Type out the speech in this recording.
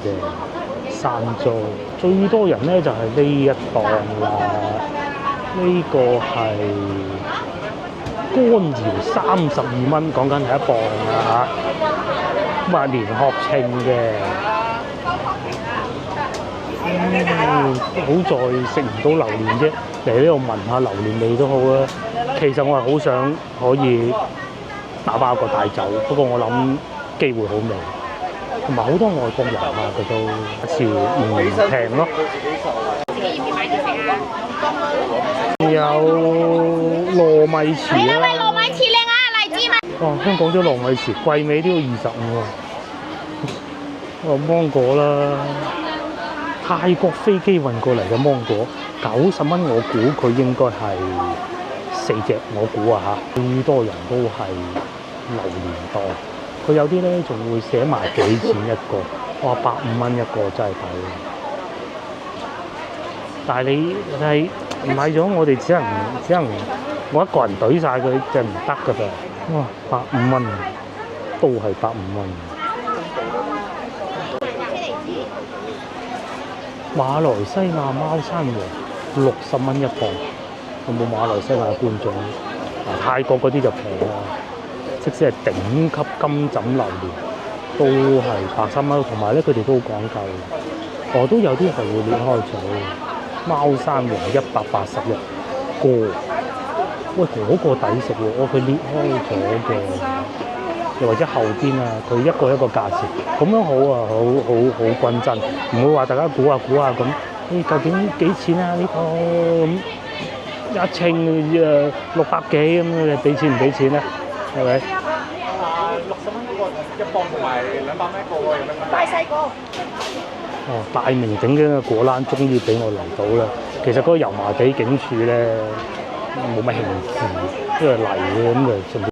嘅山租，最多人咧就係呢一檔啦。呢個係乾瑤32蚊，講緊係一磅啊嚇，咁啊連殼稱嘅。好在食唔到榴蓮啫，嚟呢度聞下榴蓮味都好啊。其實我係好想可以打包個帶走，不過我諗機會好微，同埋好多外國人啊，佢都一時唔平咯。有糯米糍啦，喂，糯米糍靚啊，荔枝嘛。哦，香港啲糯米糍貴味都要25喎。哦，芒果啦。泰國飛機運過嚟嘅芒果90蚊，我估佢應該係4隻，我估啊嚇。最多人都係榴蓮多，佢有啲咧仲會寫埋幾錢一個，哇150蚊一個真係抵。但係你係買咗，我哋只能我一個人懟晒佢就唔得㗎噃。哇150蚊，都係150蚊。馬來西亞貓山王60蚊一磅，有冇馬來西亞嘅觀眾？泰國嗰啲就平啦，即使係頂級金枕榴蓮都係130蚊，同埋咧佢哋都好講究，都有啲係會裂開咗。貓山王180一個，喂嗰個抵食喎，佢裂開咗嘅。又或者後邊啊，佢一個一個價錢，咁樣好啊，好均真，唔會話大家估下咁，究竟幾錢啊？呢個咁一稱600幾咁，你俾錢唔俾錢咧？係咪？60蚊嗰個一磅同埋200蚊一個喎，有咩分別？大細個。大名鼎鼎嘅果欄終於俾我嚟到啦。其實嗰個油麻地警署咧冇乜興致，因為嚟嘅咁就順便。